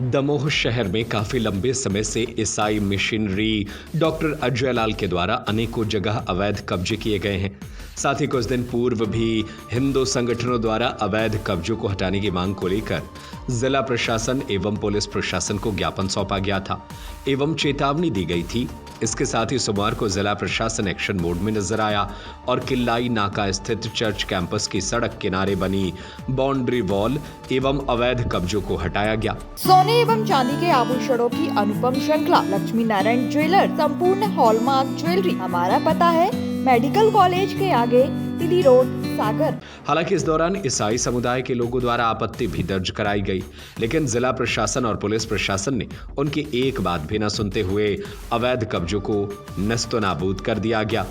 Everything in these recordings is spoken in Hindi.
दमोह शहर में काफी लंबे समय से ईसाई मिशनरी डॉक्टर अजय लाल के द्वारा अनेकों जगह अवैध कब्जे किए गए हैं। साथ ही कुछ दिन पूर्व भी हिंदू संगठनों द्वारा अवैध कब्जों को हटाने की मांग को लेकर जिला प्रशासन एवं पुलिस प्रशासन को ज्ञापन सौंपा गया था एवं चेतावनी दी गई थी। इसके साथ ही सोमवार को जिला प्रशासन एक्शन मोड में नजर आया और किल्लाई नाका स्थित चर्च कैंपस की सड़क किनारे बनी बाउंड्री वॉल एवं अवैध कब्जों को हटाया गया। सोने एवं चांदी के आभूषणों की अनुपम श्रृंखला लक्ष्मी नारायण ज्वेलर संपूर्ण हॉलमार्क ज्वेलरी। हमारा पता है मेडिकल कॉलेज के आगे टीडी रोड सागर। हालांकि इस दौरान ईसाई समुदाय के लोगों द्वारा आपत्ति भी दर्ज कराई गई, लेकिन जिला प्रशासन और पुलिस प्रशासन ने उनकी एक बात भी न सुनते हुए अवैध कब्जों को नस्तो नाबूद कर दिया गया।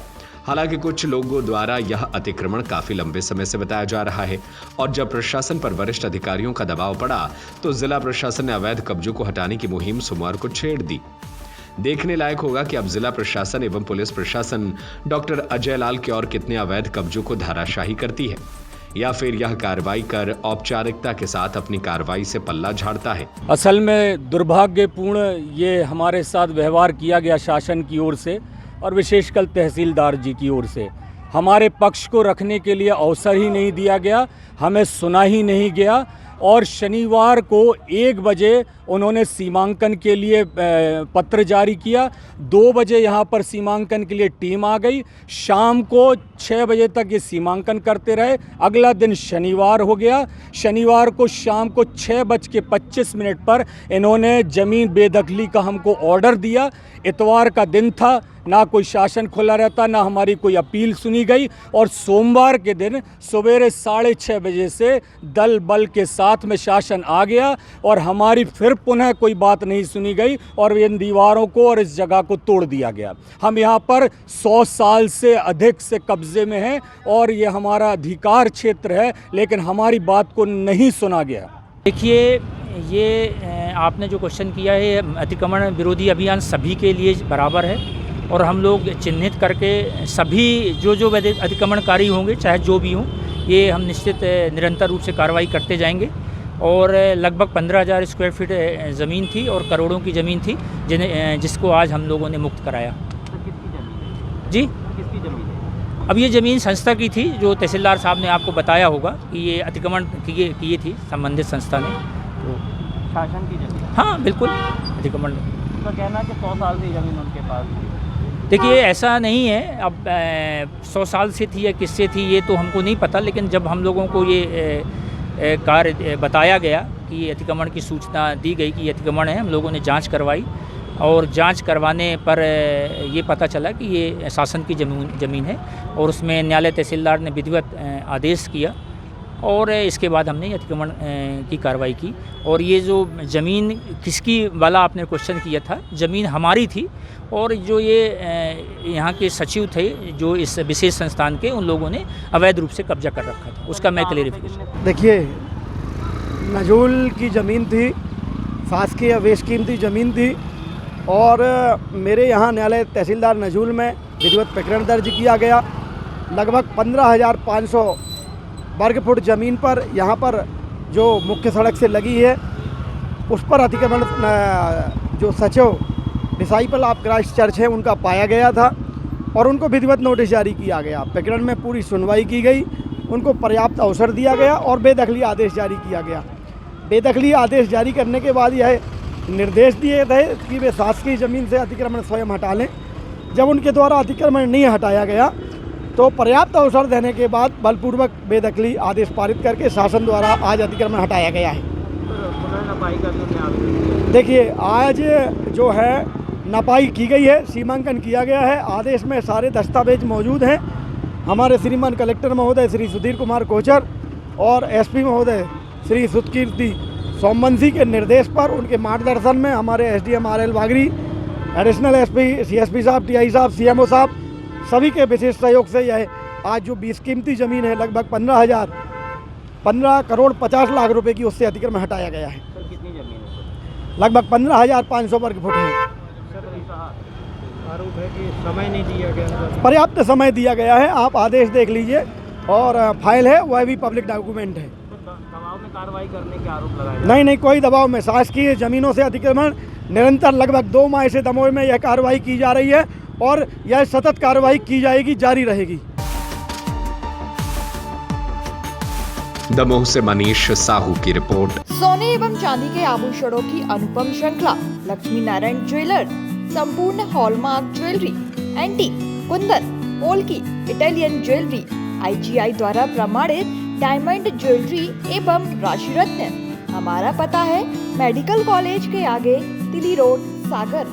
हालांकि कुछ लोगों द्वारा यह अतिक्रमण काफी लंबे समय से बताया जा रहा है और जब प्रशासन पर वरिष्ठ अधिकारियों का दबाव पड़ा तो जिला प्रशासन ने अवैध कब्जों को हटाने की मुहिम सोमवार को छेड़ दी। देखने लायक होगा कि अब जिला प्रशासन एवं पुलिस प्रशासन डॉक्टर अजय लाल के और कितने अवैध कब्जों को धाराशाही करती है या फिर यह कार्रवाई कर औपचारिकता के साथ अपनी कार्रवाई से पल्ला झाड़ता है। असल में दुर्भाग्यपूर्ण ये हमारे साथ व्यवहार किया गया शासन की ओर से और विशेषकर तहसीलदार जी की ओर से। हमारे पक्ष को रखने के लिए अवसर ही नहीं दिया गया, हमें सुना ही नहीं गया और शनिवार को 1 बजे उन्होंने सीमांकन के लिए पत्र जारी किया। 2 बजे यहाँ पर सीमांकन के लिए टीम आ गई। शाम को 6 बजे तक ये सीमांकन करते रहे। अगला दिन शनिवार हो गया। शनिवार को शाम को 6:25 पर इन्होंने ज़मीन बेदखली का हमको ऑर्डर दिया। इतवार का दिन था, ना कोई शासन खुला रहता, ना हमारी कोई अपील सुनी गई और सोमवार के दिन सवेरे 6:30 बजे से दल बल के साथ में शासन आ गया और हमारी फिर पुनः कोई बात नहीं सुनी गई और इन दीवारों को और इस जगह को तोड़ दिया गया। हम यहाँ पर 100 साल से अधिक से कब्जे में हैं और ये हमारा अधिकार क्षेत्र है, लेकिन हमारी बात को नहीं सुना गया। देखिए, ये आपने जो क्वेश्चन किया है, अतिक्रमण विरोधी अभियान सभी के लिए बराबर है और हम लोग चिन्हित करके सभी जो अतिक्रमणकारी होंगे, चाहे जो भी हों, ये हम निश्चित निरंतर रूप से कार्रवाई करते जाएंगे। और लगभग 15,000 स्क्वायर फीट ज़मीन थी और करोड़ों की ज़मीन थी जिसको आज हम लोगों ने मुक्त कराया। तो किसकी ज़मीन है? जी, किसकी ज़मीन है? अब ये ज़मीन संस्था की थी, जो तहसीलदार साहब ने आपको बताया होगा कि ये अतिक्रमण किए थी संबंधित संस्था ने। तो शासन की ज़मीन? हाँ, बिल्कुल अतिक्रमण। तो कहना कि 100 साल से ज़मीन उनके पास थी। देखिए, ऐसा नहीं है। अब 100 साल से थी या किससे थी ये तो हमको नहीं पता, लेकिन जब हम लोगों को ये कार्य बताया गया कि ये अतिक्रमण की सूचना दी गई कि ये अतिक्रमण है, हम लोगों ने जांच करवाई और जांच करवाने पर ये पता चला कि ये शासन की ज़मीन है और उसमें न्यायालय तहसीलदार ने विधिवत आदेश किया और इसके बाद हमने अतिक्रमण की कार्रवाई की। और ये जो ज़मीन किसकी वाला आपने क्वेश्चन किया था, ज़मीन हमारी थी और जो ये यहाँ के सचिव थे जो इस विशेष संस्थान के, उन लोगों ने अवैध रूप से कब्जा कर रखा था। उसका मैं क्लेरिफिकेशन। देखिए, नजूल की ज़मीन थी, शासकीय बेशकीमती ज़मीन थी और मेरे यहाँ न्यायालय तहसीलदार नजूल में विधिवत प्रकरण दर्ज किया गया। लगभग 15,500 वर्ग फुट ज़मीन पर यहाँ पर जो मुख्य सड़क से लगी है उस पर अतिक्रमण जो सचिव डिसाइपल ऑफ क्राइस्ट चर्च है उनका पाया गया था और उनको विधिवत नोटिस जारी किया गया। प्रकरण में पूरी सुनवाई की गई, उनको पर्याप्त अवसर दिया गया और बेदखली आदेश जारी किया गया। बेदखली आदेश जारी करने के बाद यह निर्देश दिए थे कि वे शासकीय ज़मीन से अतिक्रमण स्वयं हटा लें। जब उनके द्वारा अतिक्रमण नहीं हटाया गया तो पर्याप्त अवसर देने के बाद बलपूर्वक बेदखली आदेश पारित करके शासन द्वारा आज अतिक्रमण हटाया गया है। देखिए, आज जो है नपाई की गई है, सीमांकन किया गया है, आदेश में सारे दस्तावेज मौजूद हैं। हमारे श्रीमान कलेक्टर महोदय श्री सुधीर कुमार कोचर और एसपी महोदय श्री सुतकीर्ति सोमवंशी के निर्देश पर, उनके मार्गदर्शन में हमारे SDM RL Vagri, additional SP CSP साहब, TI साहब, CMO साहब, सभी के विशेष सहयोग से यह आज जो बेशकीमती ज़मीन है लगभग 15 करोड़ 50 लाख रुपए की, उससे अतिक्रमण हटाया गया है। सर, कितनी ज़मीन है? लगभग 15,500 वर्ग फुट है। आरोप है कि समय नहीं दिया गया। पर्याप्त समय दिया गया है, आप आदेश देख लीजिए और फाइल है, वह भी पब्लिक डॉक्यूमेंट है। तो दबाव में कार्रवाई करने के आरोप लगाए नहीं नहीं, कोई दबाव में शासकीय जमीनों से अतिक्रमण निरंतर लगभग 2 माह से दमोह में यह कार्रवाई की जा रही है और यह सतत कार्रवाई की जाएगी, जारी रहेगी। दमोह से मनीष साहू की रिपोर्ट। सोने एवं चांदी के आभूषणों की अनुपम श्रृंखला लक्ष्मी नारायण ज्वेलर्स संपूर्ण hallmark jewellery, antique, Kundan, polki, Italian jewellery, IGI द्वारा प्रमाणित डायमंड ज्वेलरी एवं राशि रत्न। हमारा पता है मेडिकल कॉलेज के आगे, तिली रोड, सागर।